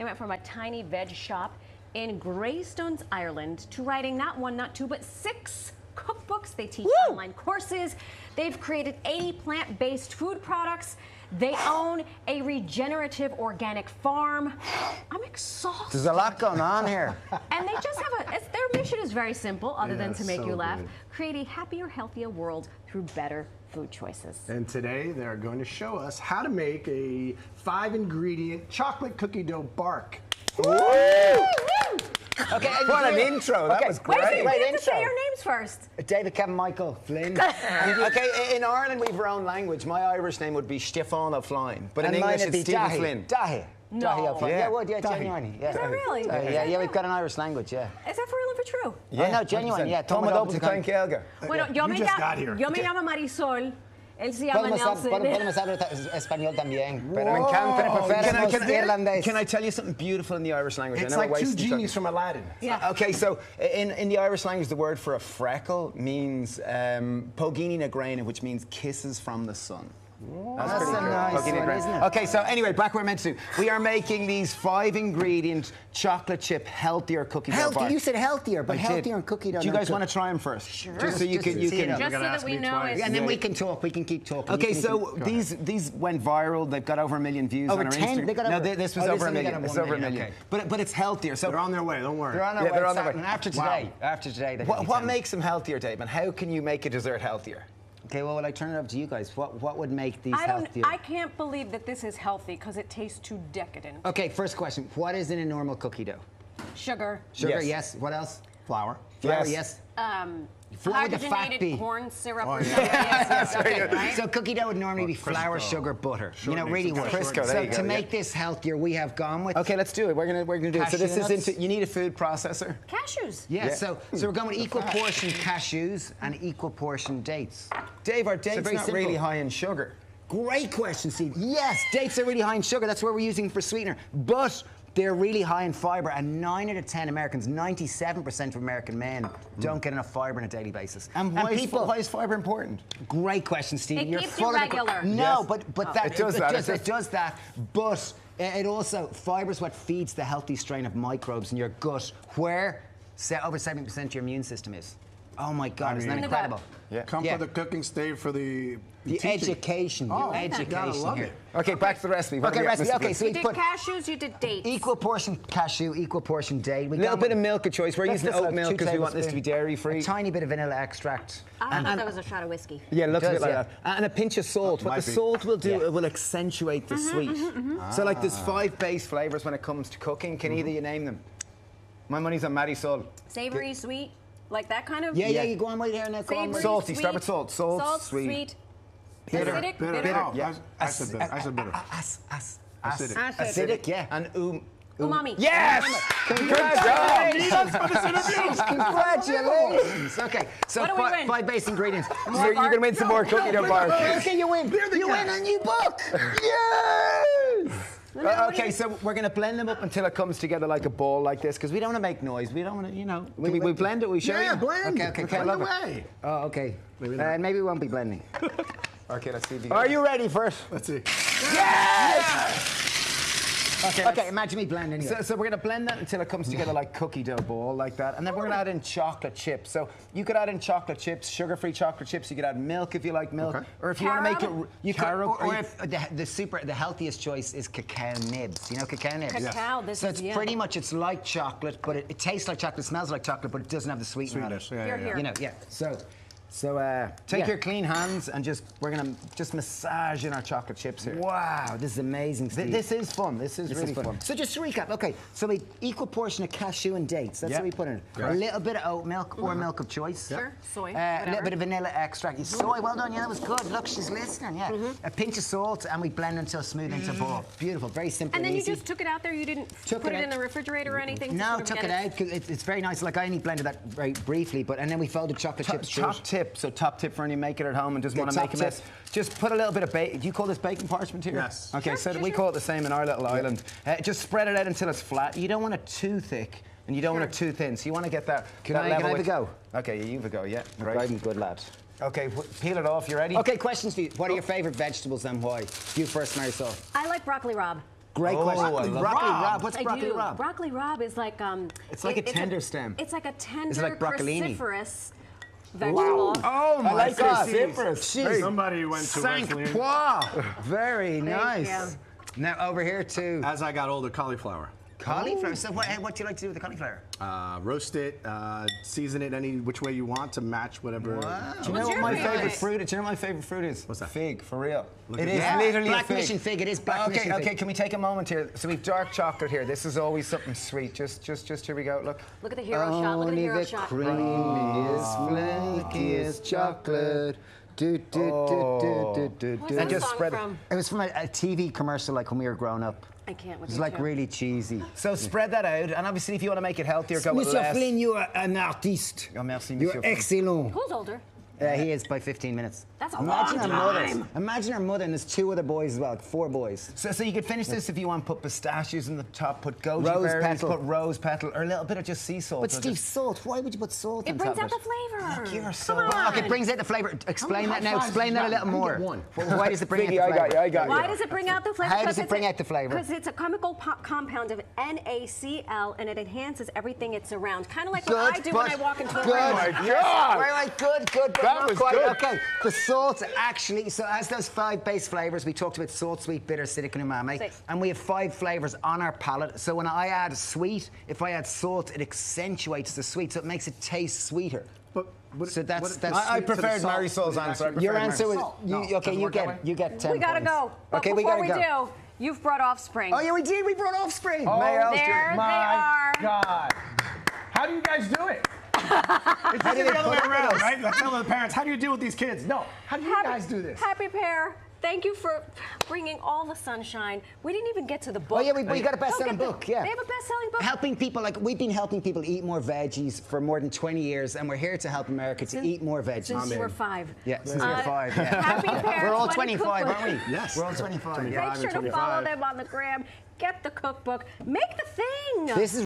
They went from a tiny veg shop in Greystones, Ireland, to writing not 1, not 2, but 6 cookbooks. They teach online courses. They've created 80 plant-based food products. They own a regenerative organic farm. I'm exhausted. There's a lot going on here. And they just have their mission is very simple, other than to make you laugh. Good. Create a happier, healthier world through better food choices. And today they're going to show us how to make a 5-ingredient chocolate cookie dough bark. Woo! Okay, what an intro. That was great. Wait, Great we have intro. to say your names first. David, Kevin, Michael, Flynn. Okay, in Ireland we've our own language. My Irish name would be Stefan O'Flynn, but in English it's Stephen Flynn. No. Dahi O'Flynn. Yeah. Yeah, would, yeah, genuinely. Yeah. Is that really? Yeah, we've got an Irish language, yeah. Is that for real or for true? Yeah, no, genuine, yeah. Toma Thank Helga. Bueno, yo me just got here. llamo Marisol. Él se llama Nelson. Podemos hablar español también, pero Me encanta. irlandés. Can I tell you something beautiful in the Irish language? It's I never like two waste genies from Aladdin. Yeah. Okay, so in the Irish language, the word for a freckle means pogini na graina, which means kisses from the sun. That's a nice Pogini na one, graina. isn't it? Okay, so anyway, back where we're meant to. We are making these 5-ingredient chocolate chip healthier cookie dough Healthy, bars. you said healthier, but I healthier did. and cookie dough. Do you guys want to try them first? Sure. Just so you Just can. to You see it can. up. Just so gonna that ask we me know twice. it's... And then we can talk. We can keep talking. Okay, You can so keep- these went viral. They've got over 1 million views Over on our 10? Instagram. They got No, over- this was oh, over this a only got million. over It's 1 over a million, million. okay. But it's healthier. So They're on their way, don't worry. They're on their way. they're on their way. And after today, they're What gonna be 10. makes them healthier, Dave? And how can you make a dessert healthier? Okay, well, I turn it over to you guys. What would make these healthier? I can't believe that this is healthy because it tastes too decadent. Okay, first question. What is in a normal cookie dough? Sugar. Sugar, Yes. yes. What else? Flour. Flour, Yes. yes. What would the fat be? Hydrogenated corn syrup Oh, or yeah. something. Yes, Okay, right? so cookie dough would normally be Crisco. flour, sugar, butter. Sure, you know, makes really it would. Crisco, there So you go, to yeah. make this healthier, we have gone with Okay, let's do it. We're gonna do it. So this Cashew is nuts? into. You need a food processor. Cashews. Yeah, so we're going with equal portion cashews and equal portion dates. Dave, are dates very not simple. really high in sugar? Great question, Steve. Yes, dates are really high in sugar. That's what we're using for sweetener. But they're really high in fiber, and 9 out of 10 Americans, 97% of American men, don't get enough fiber on a daily basis. And why is fiber important? Great question, Steve. It You're keeps you full of regular. No, Yes. but that It does that. It does that. But it also fiber is what feeds the healthy strain of microbes in your gut, where over 70% of your immune system is. Oh my God, isn't that mean- incredible? Yeah. Come Yeah. for the cooking, stay for the The teaching. education, Oh, the education gotta love here. it. Okay, back to the recipe. What do Okay, we got, recipe. Mr. Okay, Flynn? so You we did put cashews, you did dates. equal portion cashew, equal portion date. We A little got bit of milk of choice. We're That's using just oat milk two because we want this to be tablespoons. dairy-free. A tiny bit of vanilla extract. I thought that was a shot of whiskey. Yeah, it looks a Does, bit like yeah. that. And a pinch of salt. What might the be. salt will do, Yeah. it will accentuate the sweet. So like there's 5 base flavors when it comes to cooking. Can either you name them? My money's on Marisol. Savory, sweet, like that kind of. Yeah, you go on right here now. Go on Savory, right. Salty, sweet, start with salt. Salt, sweet. Bitter. Acidic, Bitter. Oh, yeah. I said bitter. I said bitter. Acidic. Acidic. Yeah. And Umami. Yes! Congratulations! Congratulations! Okay, so What do we win? 5 base ingredients. You're going to win some more cookie dough bars. Okay, you win. You win a new book. Yes! What do Okay, you- so we're going to blend them up until it comes together like a ball like this because we don't want to make noise. We don't want to, you know. Can we blend it? We show Yeah, you? blend. Okay, Blend love it. away. Oh, okay. Maybe not. Maybe we won't be blending. Okay, let's see. If you Are you ready for it? Let's see. Okay, imagine me blending it. So we're going to blend that until it comes together like cookie dough ball, like that. And then we're going to add in chocolate chips. So you could add in chocolate chips, sugar-free chocolate chips. You could add milk if you like milk. Okay. Or if you want to make it... Carob? You could, Or or if the healthiest choice is cacao nibs. You know cacao nibs? Cacao, this So is it's yeah. pretty much, it's like chocolate, but it tastes like chocolate, smells like chocolate, but it doesn't have the sweetener on it. Sweetness. Yeah, Here, yeah, here. yeah. You know, yeah. So take yeah. your clean hands and we're going to just massage in our chocolate chips here. Wow, this is amazing, Steve. This is fun. This is really fun. So just to recap, okay, so we equal portion of cashew and dates. That's Yeah. what we put in it. Great. A little bit of oat milk or milk of choice. Sure, soy, A whatever. little bit of vanilla extract. Soy, well done. Yeah, that was good. Look, she's listening. Yeah. A pinch of salt, and we blend until smooth into a ball. Beautiful, very simple. And then you easy. just took it out there. You didn't Took put it it in out. the refrigerator or anything. No, to sort of took get it out. 'Cause it's very nice. Like I only blended that very briefly, and then we folded chocolate chips through Top it. tip. So top tip for when you make it at home and just Okay, want to top make a mess. tip. Just put a little bit of bacon. Do you call this bacon parchment here? Yes. Okay, Sure, so sure, we sure. call it the same in our little island. Just spread it out until it's flat. You don't want it too thick and you don't want it too thin. So you want to get that. Can that I level have a with- go? Okay, you have a go. Yeah. Right. I'm a good lad. Okay, peel it off. You ready? Okay, questions for you. What are your favourite vegetables and why? You first, Marisol. I like broccoli rabe. Great question. I love Broccoli Rob. Rob. What's I broccoli do. Rob? Broccoli Rob is like It's like a tender stem. It's like a tender, Is it like broccolini? cruciferous vegetable. Oh my like God! cruciferous. Jeez. Somebody went to Cinq Wesleyan. pois. Very Thank nice. Now over here too. As I got older, cauliflower. Cauliflower. So what do you like to do with the cauliflower? Roast it, season it any which way you want to match whatever. Wow. Do you know What's what your my favorite? favorite fruit is? Do you know what my favorite fruit is? What's that? Fig, for real. It at is that. literally Black a fig. mission fig, it is black mission Okay, fig. can we take a moment here? So we've dark chocolate here. This is always something sweet. Just here we go. Look. Look at the hero shot. Look at the hero shot. creamiest, flakiest chocolate. Do, do, do, do, do, What's do. that just song spread it. from? It was from a TV commercial like when we were growing up. I can't with It was you like two. really cheesy. So spread that out, and obviously if you want to make it healthier, go with Monsieur less. Flynn, you are an artiste. Oh, merci, You're Monsieur Flynn. excellent. Who's older? He is by 15 minutes. That's a Imagine long our time. mothers. Imagine our mother, and there's 2 other boys as well, 4 boys. So you could finish this if you want. Put pistachios in the top. Put goji Rose berries. petal. Put rose petal, or a little bit of just sea salt. But or Steve, just- salt. Why would you put salt It on brings top out of the it? flavor. You're so Come on. Okay, it brings out the flavor. Explain that now. high Explain that a fives little you got? more. I can get one. Well, why does it bring Figgy, out the flavor? I got you. Why does it bring out the flavor? How does it bring out the flavor? Because it's a chemical compound of NaCl, and it enhances everything it surrounds. Kind of like Good, what I do when but I walk into a good. room. my God. Right, good, but That not was quite. good. Okay, the salt actually, so as those 5 base flavors, we talked about salt, sweet, bitter, acidic, and umami, Six. and we have 5 flavors on our palate. So when I add sweet, if I add salt, it accentuates the sweet, so it makes it taste sweeter. But So that's- I sweet to the preferred salt. Marisol's answer. I Your preferred answer was Marisol's. you, No, okay. doesn't You work that way? get 10 We gotta points. go. But Okay, before we gotta go. do, you've brought Offspring. Oh yeah, we did. We brought Offspring. Oh, There they My are. God. How do you guys do it? It's do they the other way put up with around, us? right? Like telling the parents, how do you deal with these kids? No. How do you guys do this? Happy Pear. Thank you for bringing all the sunshine. We didn't even get to the book. Oh yeah, we got a Don't best-selling get the- book. Yeah. They have a best-selling book. Helping people, like we've been helping people eat more veggies for more than 20 years, and we're here to help America to eat more veggies. Since you were 5. Yeah, since we were 5. Yeah. Happy Pear. We're all 20 25, cookbook. aren't we? Yes. We're all 25. Make Yeah. sure to 25. follow them on the gram. Get the cookbook. Make the thing. This is